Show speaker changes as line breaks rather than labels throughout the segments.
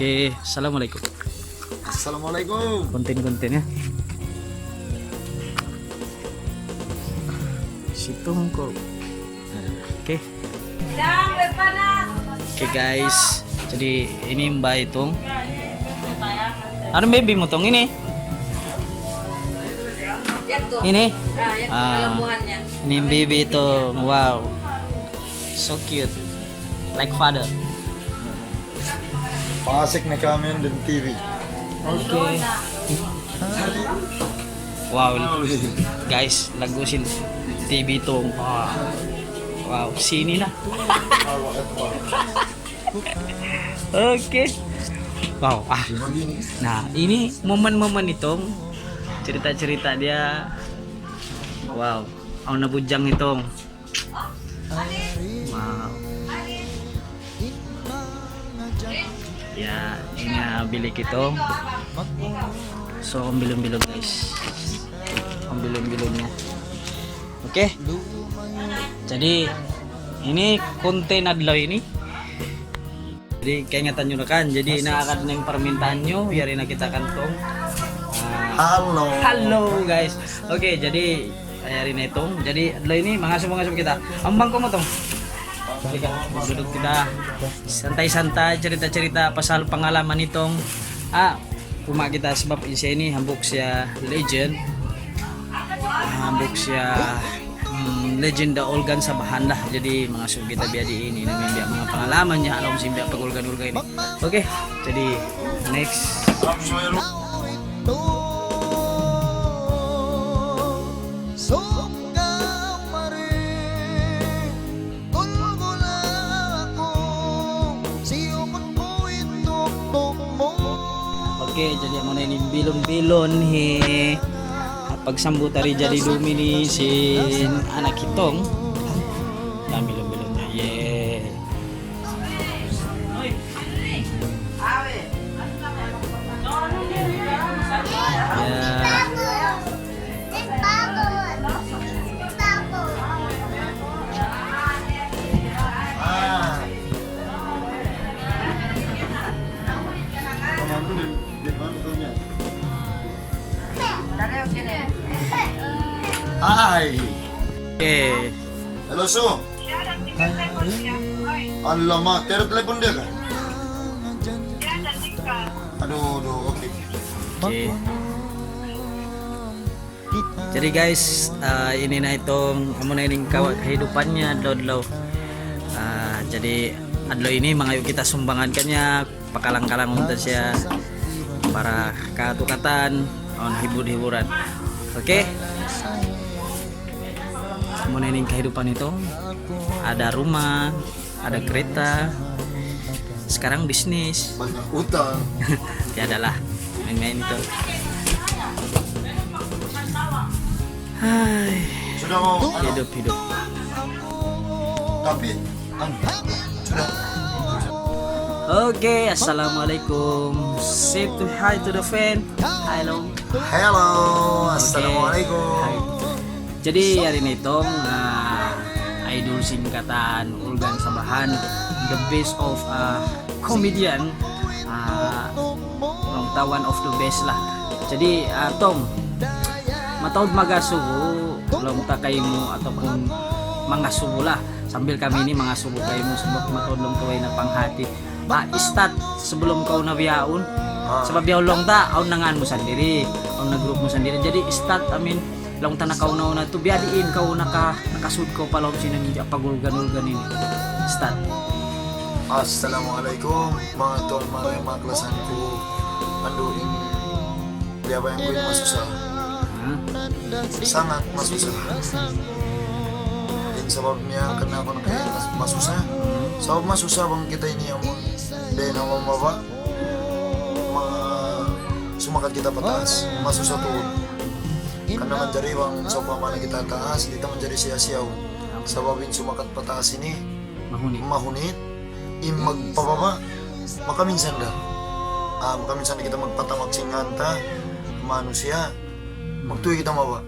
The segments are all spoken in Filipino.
Oke, assalamualaikum.
Assalamualaikum.
Konten-kontennya. Situng kok. Oke. Oke guys, jadi ini Mbak Hitung. Ada baby motong ini. Ini. Ini baby itu, wow, so cute, like father.
Pasik nih kami dan TV.
Oke. Wow, guys, lagusin TV itu. Wow, sini lah. Oke. Wow, nah ini momen-momen itu, cerita-cerita dia. Wow, Auna Bujang itu. Wow. Ya, ini bilik itu. So, bilung-bilung guys. Bilung-bilungnya. Oke. Jadi ini konten adalah ini. Jadi keingatan nyo kan. Jadi ini akan yang permintaan nyo biar ini kita kantong. Halo guys. Oke, jadi hari ini itu. Jadi adalah ini mengasuh kita. Ambang ko mo tong. Duduk kita santai-santai cerita-cerita pasal pengalaman itong rumah kita sebab ini hambuk siya legend, hambuk siya legenda Olgan sa bahan lah. Jadi mengasuh kita biadi ini namanya mga pengalaman niya alam simbiya pag-Olgan-Olgan ini. Oke, jadi next. Oke, jadi mo na ini bilon-bilon he. Pagsambut tari jadi luminisin anak hitong. Nah, bilon-bilonnya. Yeah.
Hai.
Oke.
Halo Su. Alamak, terus telepon dia kan? Aduh, oke.
Oke. Jadi guys, ini na itong amo na ining kehidupannya Dodlo. Jadi adlo ini mangayo kita sumbangan kanya pakalang-kalang untuk siya para katukatan on hibur-hiburan. Oke. Amo na ining kehidupan itu. Ada rumah, ada kereta. Sekarang bisnis.
Banyak utang.
Tiadalah main-main itu. Hai,
Sudah mau
hidup.
Tapi sudah.
Oke, assalamualaikum. Say to hi to the fan. Hello.
Halo, assalamualaikum.
Hai. Jadi hari ini tong idol singkatan Olgan Sabahan, the best of comedian, one of the best lah. Jadi tong mataod magasubo long takaymo ataupun mangasubo lah sambil kami ini mangasubo kaymo sebab mataod long tuway na panghati. Start sebelum kau nabiyaon. Sebab yaw long ta aw nangan mo sandiri, aw na group mo sandiri. Jadi start long ta nakaw na to biadiin kau nakasud ko palom sinang pagulgan-ulgan ini. Start.
Assalamualaikum mga tol, mga klasanku. Anduin dia ba yang gue masusah. Sangat masusah. Dan sebabnya kenapa kayak masusah? Sebab masusah bang kita ini yang dan nama bapak sumakat kita patas masusah tuh. Karena mencari bang sopa mana kita taas kita menjadi sia-sia. Sebabin sumakat patas ini mahunit magpababa maka minsan kita magpatamak singanta manusia magtuwi kita mawa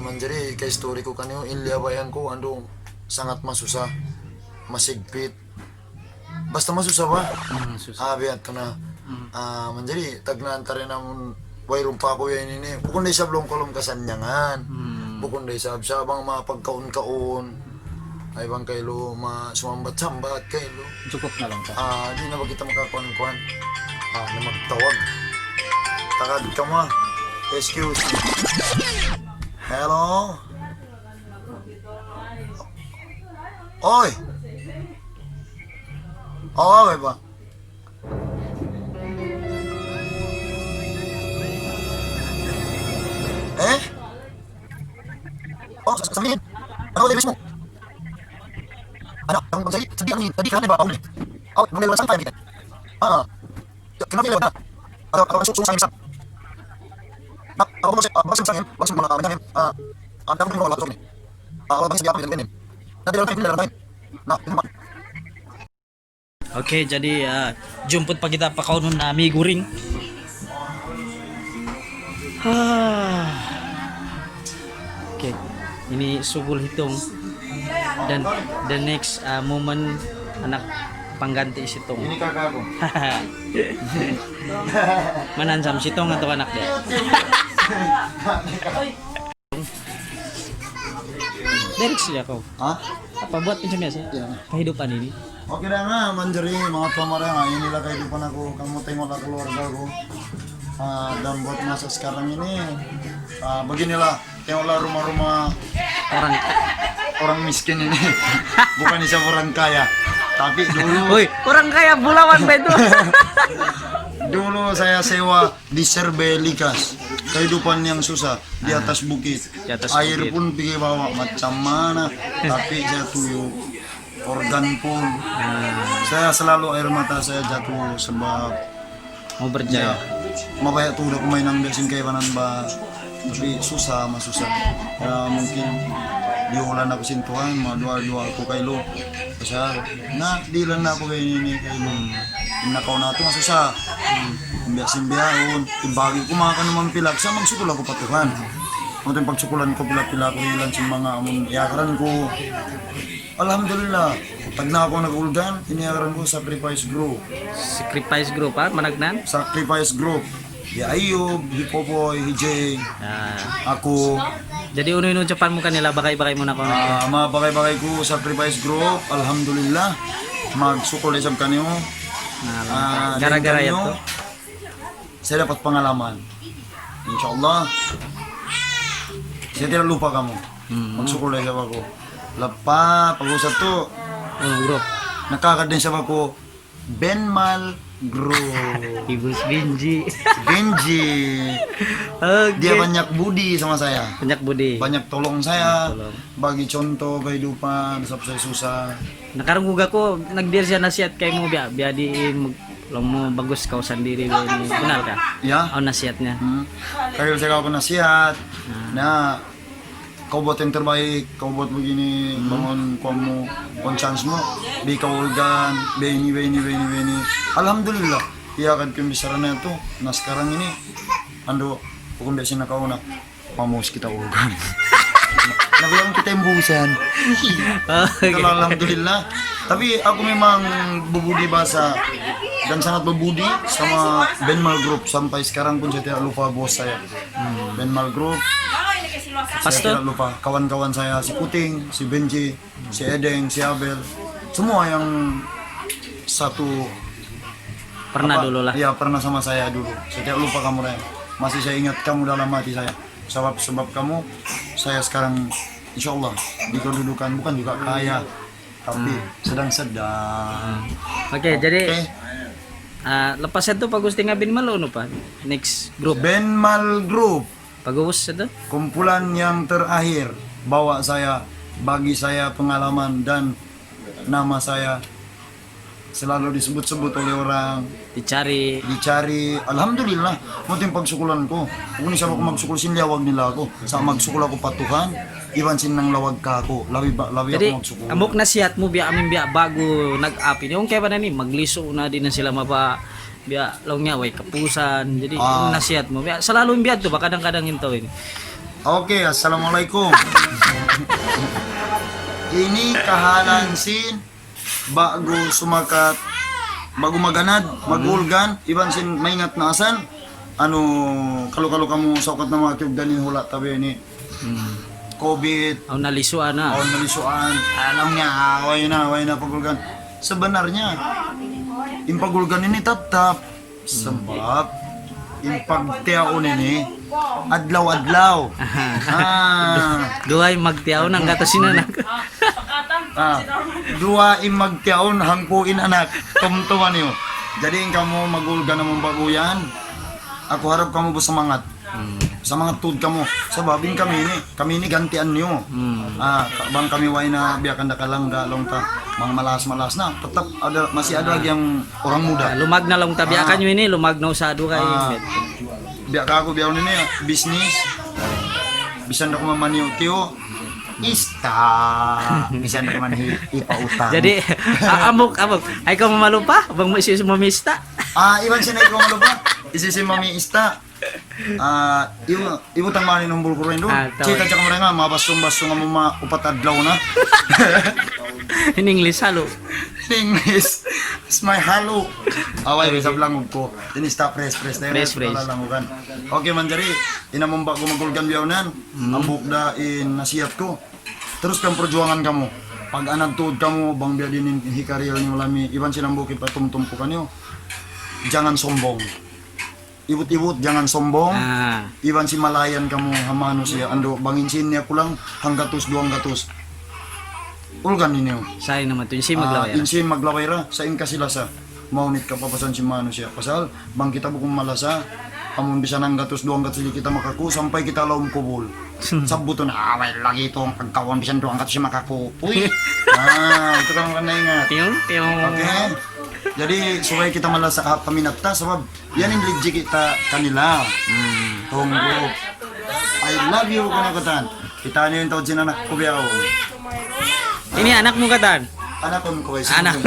menjadi kay story ko kanyo inliabayan ko ando sangat masusah masigpit basta masusah ba?
Susah.
Biyan to na. Menjadi tagnantare namun wayrum pa ko yan ini. Bukun day sa belum kolom kasanyangan. Bukun day sa abang mapagkaon-kaon. Ay bang kailo sumambat-sambat kailo.
Cukup na lang ka.
Di na ba kita makakuan-kuan? Na magtawag. Takad ka mo. Excuse me. Hello? Oy! Okay ba? Eh? Sabihin. Ano ko mo? Anak, ang sabi ang tadi ka na ba? Mulai wala sang tayo kita. Kenapa ya? Ako susunod sa isa. Ako mo sa sa mga mga ang tawag mo wala to ni. Ako ba siya pa din.
Oke, jadi jemput pa kita pakaunon na amigo ring. Oke, ini subul hitung dan the next moment anak pengganti sitong.
Ini kakak aku.
Manansam sitong atau anak dia? Derek sih kau. Apa buat pencemnya sih? Kehidupan ini.
Oke dah nga, manjari mga pamara nga, inilah kehidupan aku, kamu tengoklah keluarga aku. Dan buat masa sekarang ini, beginilah, tengoklah rumah-rumah orang miskin ini, bukan isa orang kaya. Tapi dulu,
Woi, orang kaya Bulawan ba itu?
dulu saya sewa di Serbelikas, kehidupan yang susah di atas bukit,
Di atas
air
bukit.
pun pergi bawa macam mana, tapi saya tuyuk. Organ pun, saya selalu air mata saya jatuh sebab
Mau berjaya.
mabayat tuh udah pemain ang besin kayak panan ba, tapi susah ya mungkin di ulan aku sintuan ma dua aku kayak lo, besar, nah di lan aku kayak ini kayak lo, kau na tuh susah, biasin biaun, dibagi ku makan naman pilak, sa magsukul ako patuhan, mungkin pagsukulan ko pila-pila ko ilan sa mga amon yakaran ko. Alhamdulillah, pag na ako nag-ulgan, iniyaran ko Sacrifice Group.
Sacrifice group managnan?
Sacrifice Group. Di Ayub, di Popoy, Hijay, ako.
Jadi uno ucapan mo kanila bakay-bakay mo na ko.
Mga bakay-bakay ko Sacrifice Group, alhamdulillah. Magsukol isang kanyo.
Gara-gara
din
yan
kanyo,
to.
Saya dapat pengalaman. Insyaallah. Saya tidak lupa kamu. Magsukol isang ako. Lepas pag-usap to,
Group.
nakakadin siya ako, Benmal Group.
Ibu Benji.
Benji.
Oke.
Dia banyak budi sama saya.
Banyak budi.
Banyak tolong saya.
Tolong.
Bagi contoh kehidupan saat saya susah.
Nakarang juga ko nagdir siya nasihat kay mo biya di lo mo bagus kau sendiri ini. Benar ka?
Ya.
Oh nasihatnya.
Kayak saya ako nasihat. Nah, kau buat yang terbaik, kau buat begini, bangun kamu, chance mo, di kaulgan, beni. Alhamdulillah, iya kan kebesarannya itu. Nah sekarang ini, ando, hukum biasa na kau na, pamos kita ulgan. Nabilang kita embusan. Itulah alhamdulillah. Tapi aku memang berbudi bahasa dan sangat berbudi sama Benmal Group sampai sekarang pun saya tidak lupa bos saya. Benmal Group. Saya tidak lupa kawan-kawan saya, si Puting, si Benji, si Edeng, si Abel, semua yang satu
Pernah dulu lah.
Iya pernah sama saya dulu. Saya tidak lupa kamu Ren. Masih saya ingat kamu dalam hati saya. Sebab kamu, saya sekarang insya Allah di kedudukan bukan juga kaya, tapi sedang-sedang.
Oke, jadi lepas itu Pak Gusti ngabin malu no Pak. Next group.
Benmal Group.
Bagus itu.
Kumpulan yang terakhir bawa saya, bagi saya pengalaman dan nama saya selalu disebut-sebut oleh orang,
Dicari.
alhamdulillah muting pagsukulan ko kung isa ako magsukul sinlawag nila ako sa magsukul ako patuhan iwan sinang lawag ka ako labi
Jadi
ako magsukul
amok nasihat mo biya amin biya bago nag-api yung kaya ba na ni magliso na din na sila mapa biya law niya way kapusan. Jadi yung nasihat mo biya selalu biya to ba kadang-kadang into ini.
Oke, assalamualaikum. Ini kahanan sin bago sumakat bago maganad, magulgan, iban sin maingat na asan. Ano, kalo-kalo kamo sa ukat na mga kiugdan ni hula tabi ni COVID,
Ang nalisuan na.
on nalisuan, alam niya, away na pagulgan. Sa banar niya, impagulgan ini tap-tap, sabab, impagtiaon ini, adlaw-adlaw.
Duhay magtiyaw ng gato sinanak.
Dua imagtiaon hangpuin anak, tumtuman niyo. Jadi kamu magulgan namong baguyan, ako harap kamu busamangat. Sa mga tud kamo, sababin kami ni gantian niyo. Bang kami way na biyakan da kalangga long ta, mga malas-malas na, tetap ada masih ada lagi yang orang muda.
Lumag na lang tabiakan nyo ini, lumag na usado kay.
Biyak ako biyaw ini bisnis. Bisan da ko mamaniw tiyo. Bisan da man ipautang.
Jadi amok. Ay ka mamalupa, bang mo siya mamista.
Iban sinay ko malupa. Isi si mami ista. Ibu tang mani numbul ko rin doon. Cita tsaka mo rin nga, mabasong-basong nga mo upat adlaw na.
In English, halo.
In English, it's my halo. Away, sa langog ko. Tinista press.
Press.
Okay, manjari, inamumba ko magulgan biyawnan. Ang bukda in nasiyat ko. Terus kan perjuangan kamu. Pag anag tuod kamu, bang biya din hikaril niyo lami. Iban silang bukit pa tumtumpukan niyo. Jangan sombong. Ibut-ibut jangan sombong. Iban si malayan kamu hamano siya ando bangin niya kulang hanggatus duang gatus. Ulgan ninyo.
Say naman to, insin maglaway.
Insin maglaway ra sa in kasilasa. Maunit ka papasan si mano siya. Pasal bang kita bukong malasa. Amun bisa nang gatus duang gatus kita makaku sampai kita laum kubul. Sabuton away lagi itong pagkawan bisan duang gatus si makaku. Uy. Itu kan kena ingat.
Tiong.
Okay. Jadi supaya kita malas paminata sebab yan yung legit kita kanila. Tunggu. I love you kanakatan. Kita niyo yung tawad sin anak ko biyaw.
Ini anak mo katan?
Anak ko ko.
Anak.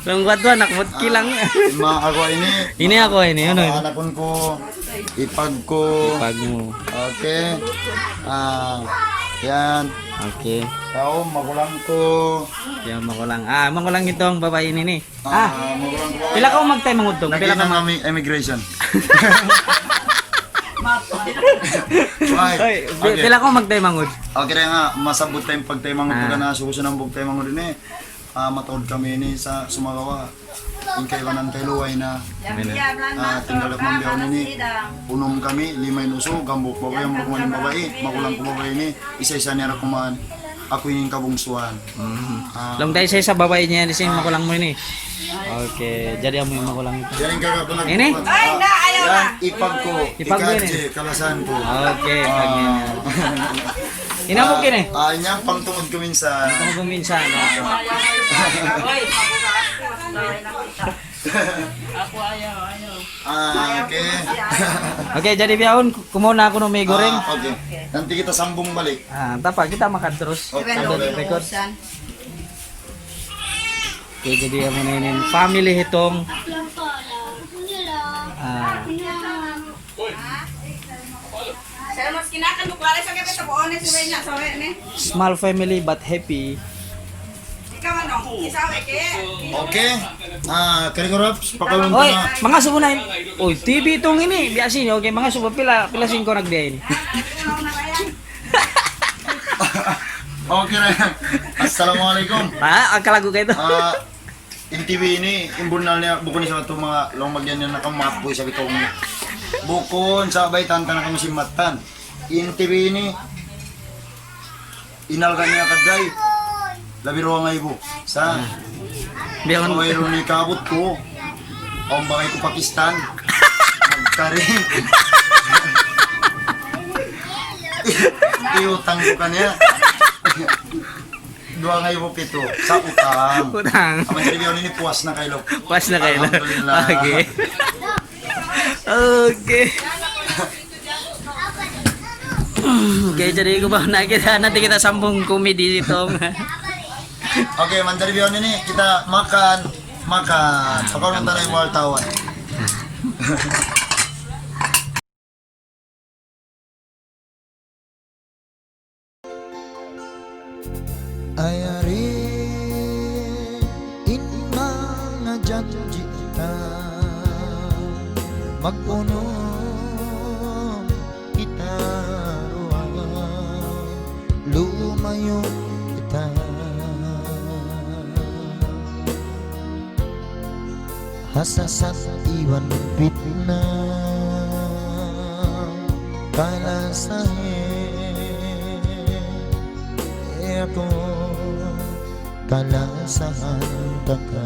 Bang kuat anak mo kilang.
Ako ini.
Ini ako ini. Ano?
Anak ko ipag ko.
Ipag mo.
Okay. Yan.
Okay.
Kau magulang ko.
Yan makulang. Makulang itong babae ini ni.
Magulang ko.
Pila ka magtay mangudtong? Pila ka
kami immigration.
Oy, pila ka magtay mangud?
Okay rin nga, masabot tayong pagtay mangud pagka na susunang bugtay mangud din mataod kami ni sa sumagawa. Yung kailanan kay Luway na tinggalak mambiyaw ni unom kami, limay nuso, gambok babae, ang bagumanin babae, magulang ko babae ni, isa-isa niya kumaan, ako yung kabungsuan.
Lang tayo sa babae niya, di siya makulang mo ini. Okay, jadi amo yung makulang ito.
Yan yung kakapunag.
Ini?
Yan, ipag ko,
Ipag ko ini?
kalasan ko.
Okay, pag niya. Inamok yun eh.
Yan, pangtungod ko minsan.
Ito mo minsan.
Okay.
Okay, jadi biyahon, kumuna ako ng may goreng.
Okay. Nanti kita sambung balik.
Tapa, kita makan terus.
Okay.
Sambil record. Okay, jadi ang maninin family hitong small family but happy.
Okay. Kari-karaps, pakalong
Oy,
na.
mga subo na. Oy, TV itong ini, biasin nyo. Okay, mga subo, pila singko nagbiyahin.
Okay na yan. Assalamualaikum.
Ang kalago kayo ito.
In TV ini, imbunal niya, bukon niya sa ito mga lomagyan niya nakamapoy sa bitong niya. Bukon sa baytan ka na kami simatan. In TV ini, inalgan niya kaday. Labiro nga ibo. Sa
Biyahon.
mayroon ni kabot ko. Ang bakay ko Pakistan. Magkarin. Iutang ko kanya. Dua nga ibo pito. Sa utang.
Utang.
Ang interview ni puwas na kayo.
Pas na kayo.
Alhamdulillah.
Okay. Okay. Okay, jadi nanti kita sambung komedi itong.
Okay, mandaribyo ini kita makan. Pagkaw ng tanay wartawan. Ayari
janji kita magpuno kita lumayo kita hasasat iwan fitna kalasahe ako kalasahan taka